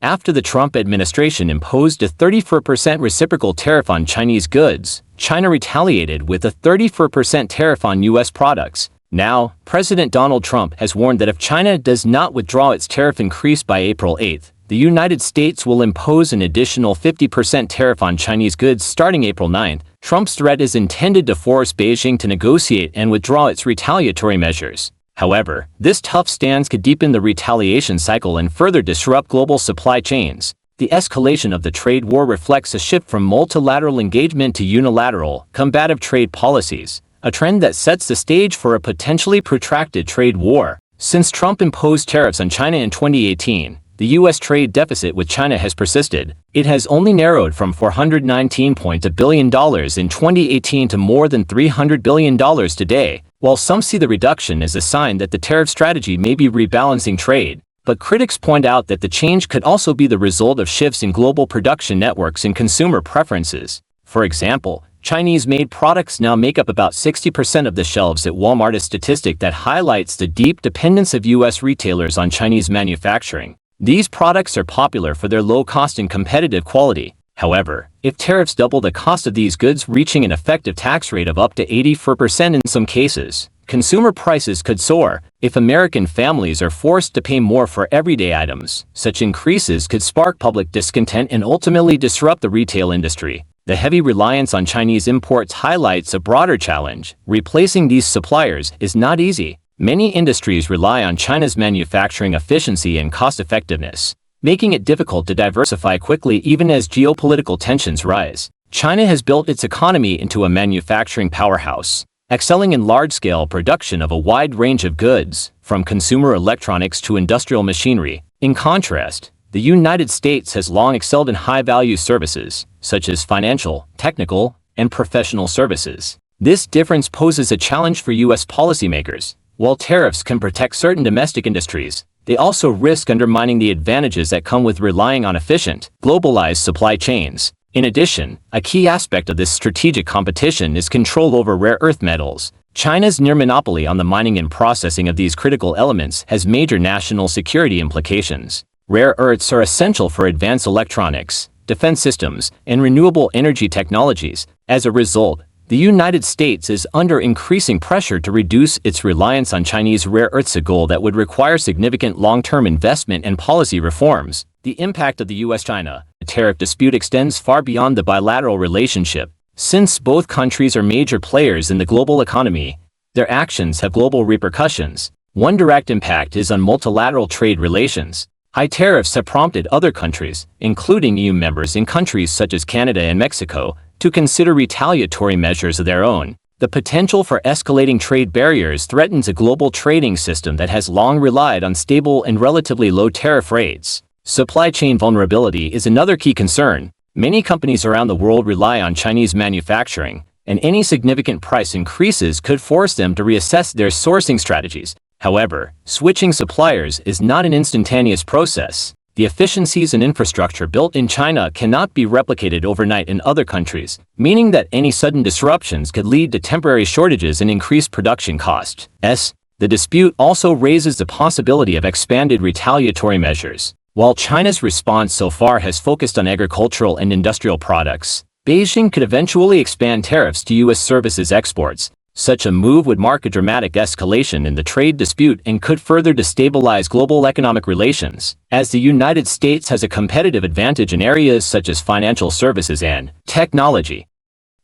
After the Trump administration imposed a 34% reciprocal tariff on Chinese goods, China retaliated with a 34% tariff on U.S. products. Now, President Donald Trump has warned that if China does not withdraw its tariff increase by April 8, the United States will impose an additional 50% tariff on Chinese goods starting April 9. Trump's threat is intended to force Beijing to negotiate and withdraw its retaliatory measures. However, this tough stance could deepen the retaliation cycle and further disrupt global supply chains. The escalation of the trade war reflects a shift from multilateral engagement to unilateral, combative trade policies, a trend that sets the stage for a potentially protracted trade war. Since Trump imposed tariffs on China in 2018, the U.S. trade deficit with China has persisted. It has only narrowed from $419.2 billion in 2018 to more than $300 billion today. While some see the reduction as a sign that the tariff strategy may be rebalancing trade, but critics point out that the change could also be the result of shifts in global production networks and consumer preferences. For example, Chinese-made products now make up about 60% of the shelves at Walmart, a statistic that highlights the deep dependence of U.S. retailers on Chinese manufacturing. These products are popular for their low cost and competitive quality. However, if tariffs double the cost of these goods, reaching an effective tax rate of up to 84% in some cases, consumer prices could soar. If American families are forced to pay more for everyday items, such increases could spark public discontent and ultimately disrupt the retail industry. The heavy reliance on Chinese imports highlights a broader challenge. Replacing these suppliers is not easy. Many industries rely on China's manufacturing efficiency and cost-effectiveness, making it difficult to diversify quickly even as geopolitical tensions rise. China has built its economy into a manufacturing powerhouse, excelling in large-scale production of a wide range of goods, from consumer electronics to industrial machinery. In contrast, the United States has long excelled in high-value services, such as financial, technical, and professional services. This difference poses a challenge for U.S. policymakers. While tariffs can protect certain domestic industries, they also risk undermining the advantages that come with relying on efficient, globalized supply chains. In addition, a key aspect of this strategic competition is control over rare earth metals. China's near monopoly on the mining and processing of these critical elements has major national security implications. Rare earths are essential for advanced electronics, defense systems, and renewable energy technologies. As a result, the United States is under increasing pressure to reduce its reliance on Chinese rare earths, a goal that would require significant long-term investment and policy reforms. The impact of the U.S.-China tariff dispute extends far beyond the bilateral relationship. Since both countries are major players in the global economy, their actions have global repercussions. One direct impact is on multilateral trade relations. High tariffs have prompted other countries, including EU members in countries such as Canada and Mexico, to consider retaliatory measures of their own. The potential for escalating trade barriers threatens a global trading system that has long relied on stable and relatively low tariff rates. Supply chain vulnerability is another key concern. Many companies around the world rely on Chinese manufacturing, and any significant price increases could force them to reassess their sourcing strategies. However, switching suppliers is not an instantaneous process. The efficiencies and infrastructure built in China cannot be replicated overnight in other countries, meaning that any sudden disruptions could lead to temporary shortages and increased production costs. The dispute also raises the possibility of expanded retaliatory measures. While China's response so far has focused on agricultural and industrial products, Beijing could eventually expand tariffs to U.S. services exports. Such a move would mark a dramatic escalation in the trade dispute and could further destabilize global economic relations, as the United States has a competitive advantage in areas such as financial services and technology.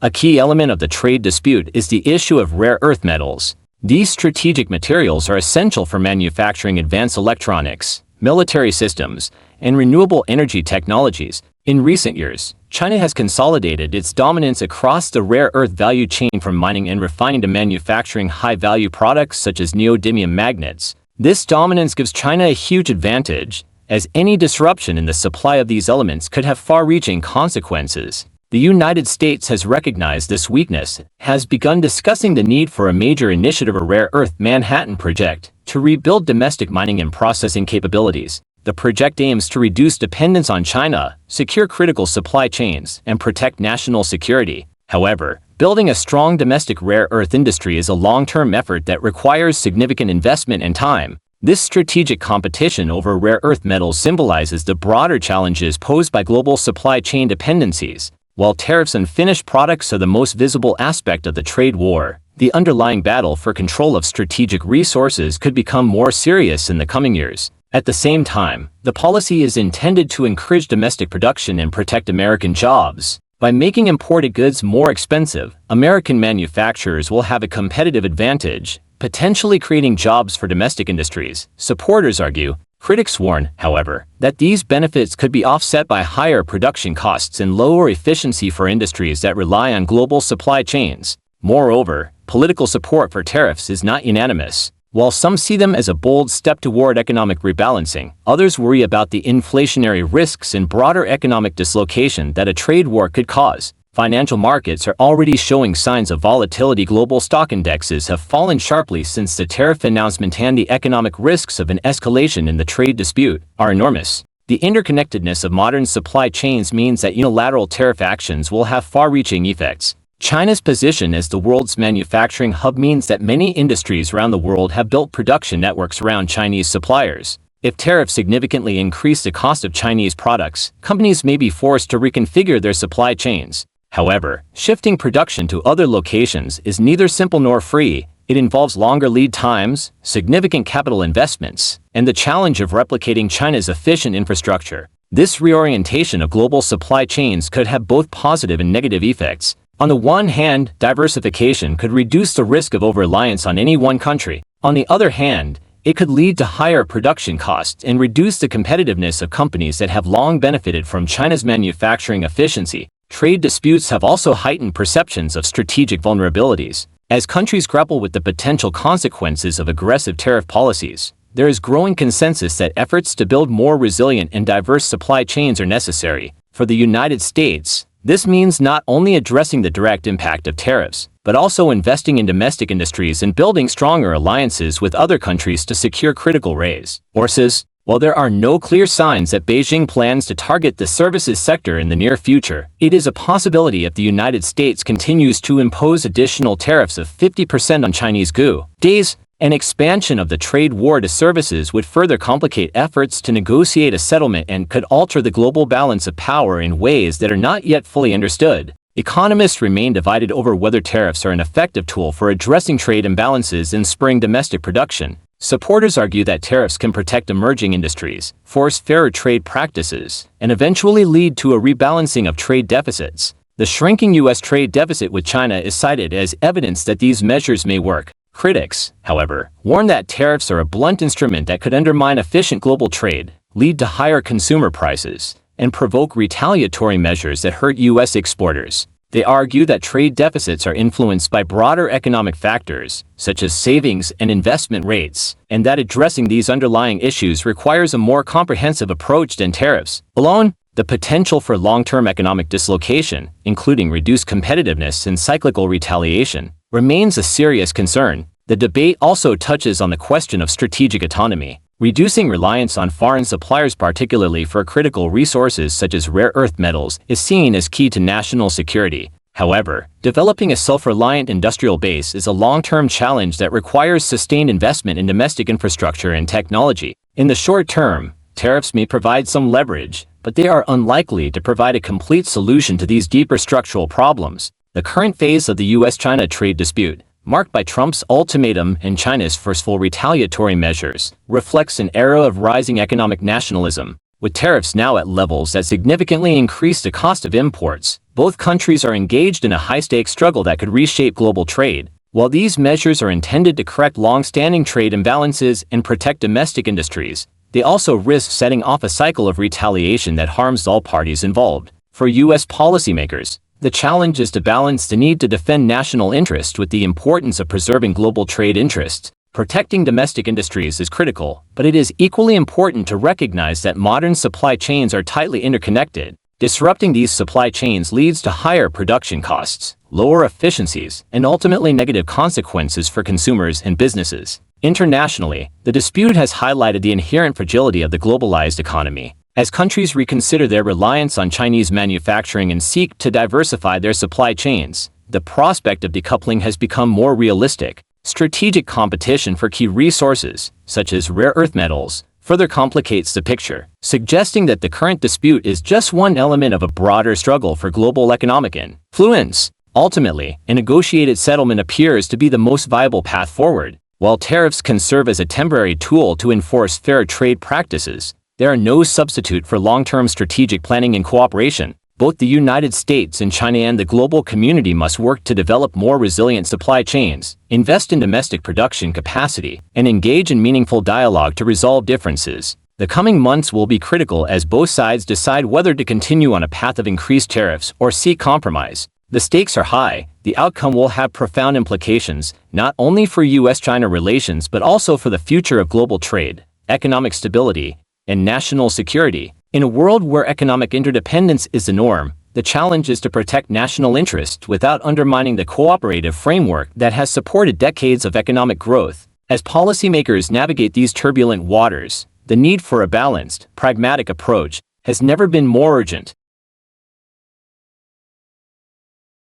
A key element of the trade dispute is the issue of rare earth metals. These strategic materials are essential for manufacturing advanced electronics, military systems, and renewable energy technologies. In recent years, China has consolidated its dominance across the rare earth value chain, from mining and refining to manufacturing high-value products such as neodymium magnets. This dominance gives China a huge advantage, as any disruption in the supply of these elements could have far-reaching consequences. The United States has recognized this weakness, has begun discussing the need for a major initiative, a Rare Earth Manhattan Project, to rebuild domestic mining and processing capabilities. The project aims to reduce dependence on China, secure critical supply chains, and protect national security. However, building a strong domestic rare earth industry is a long-term effort that requires significant investment and time. This strategic competition over rare earth metals symbolizes the broader challenges posed by global supply chain dependencies. While tariffs on finished products are the most visible aspect of the trade war, the underlying battle for control of strategic resources could become more serious in the coming years. At the same time, the policy is intended to encourage domestic production and protect American jobs. By making imported goods more expensive, American manufacturers will have a competitive advantage, potentially creating jobs for domestic industries, supporters argue. Critics warn, however, that these benefits could be offset by higher production costs and lower efficiency for industries that rely on global supply chains. Moreover, political support for tariffs is not unanimous. While some see them as a bold step toward economic rebalancing, others worry about the inflationary risks and broader economic dislocation that a trade war could cause. Financial markets are already showing signs of volatility. Global stock indexes have fallen sharply since the tariff announcement, and the economic risks of an escalation in the trade dispute are enormous. The interconnectedness of modern supply chains means that unilateral tariff actions will have far-reaching effects. China's position as the world's manufacturing hub means that many industries around the world have built production networks around Chinese suppliers. If tariffs significantly increase the cost of Chinese products, companies may be forced to reconfigure their supply chains. However, shifting production to other locations is neither simple nor free. It involves longer lead times, significant capital investments, and the challenge of replicating China's efficient infrastructure. This reorientation of global supply chains could have both positive and negative effects. On the one hand, diversification could reduce the risk of over-reliance on any one country. On the other hand, it could lead to higher production costs and reduce the competitiveness of companies that have long benefited from China's manufacturing efficiency. Trade disputes have also heightened perceptions of strategic vulnerabilities. As countries grapple with the potential consequences of aggressive tariff policies, there is growing consensus that efforts to build more resilient and diverse supply chains are necessary. For the United States, this means not only addressing the direct impact of tariffs, but also investing in domestic industries and building stronger alliances with other countries to secure critical resources. While there are no clear signs that Beijing plans to target the services sector in the near future, it is a possibility if the United States continues to impose additional tariffs of 50% on Chinese goods. An expansion of the trade war to services would further complicate efforts to negotiate a settlement and could alter the global balance of power in ways that are not yet fully understood. Economists remain divided over whether tariffs are an effective tool for addressing trade imbalances and spurring domestic production. Supporters argue that tariffs can protect emerging industries, force fairer trade practices, and eventually lead to a rebalancing of trade deficits. The shrinking U.S. trade deficit with China is cited as evidence that these measures may work. Critics, however, warn that tariffs are a blunt instrument that could undermine efficient global trade, lead to higher consumer prices, and provoke retaliatory measures that hurt U.S. exporters. They argue that trade deficits are influenced by broader economic factors, such as savings and investment rates, and that addressing these underlying issues requires a more comprehensive approach than tariffs alone. The potential for long-term economic dislocation, including reduced competitiveness and cyclical retaliation, remains a serious concern. The debate also touches on the question of strategic autonomy. Reducing reliance on foreign suppliers, particularly for critical resources such as rare earth metals, is seen as key to national security. However, developing a self-reliant industrial base is a long-term challenge that requires sustained investment in domestic infrastructure and technology. In the short term, tariffs may provide some leverage, but they are unlikely to provide a complete solution to these deeper structural problems. The current phase of the U.S.-China trade dispute, marked by Trump's ultimatum and China's forceful retaliatory measures, reflects an era of rising economic nationalism. With tariffs now at levels that significantly increase the cost of imports, both countries are engaged in a high-stakes struggle that could reshape global trade. While these measures are intended to correct long-standing trade imbalances and protect domestic industries, they also risk setting off a cycle of retaliation that harms all parties involved. For U.S. policymakers, the challenge is to balance the need to defend national interest with the importance of preserving global trade interests. Protecting domestic industries is critical, but it is equally important to recognize that modern supply chains are tightly interconnected. Disrupting these supply chains leads to higher production costs, lower efficiencies, and ultimately negative consequences for consumers and businesses. Internationally, the dispute has highlighted the inherent fragility of the globalized economy. As countries reconsider their reliance on Chinese manufacturing and seek to diversify their supply chains, the prospect of decoupling has become more realistic. Strategic competition for key resources, such as rare earth metals, further complicates the picture, suggesting that the current dispute is just one element of a broader struggle for global economic influence. Ultimately, a negotiated settlement appears to be the most viable path forward. While tariffs can serve as a temporary tool to enforce fair trade practices, they are no substitute for long-term strategic planning and cooperation. Both the United States and China and the global community must work to develop more resilient supply chains, invest in domestic production capacity, and engage in meaningful dialogue to resolve differences. The coming months will be critical as both sides decide whether to continue on a path of increased tariffs or seek compromise. The stakes are high. The outcome will have profound implications, not only for U.S.-China relations but also for the future of global trade, economic stability, and national security. In a world where economic interdependence is the norm, the challenge is to protect national interests without undermining the cooperative framework that has supported decades of economic growth. As policymakers navigate these turbulent waters, the need for a balanced, pragmatic approach has never been more urgent.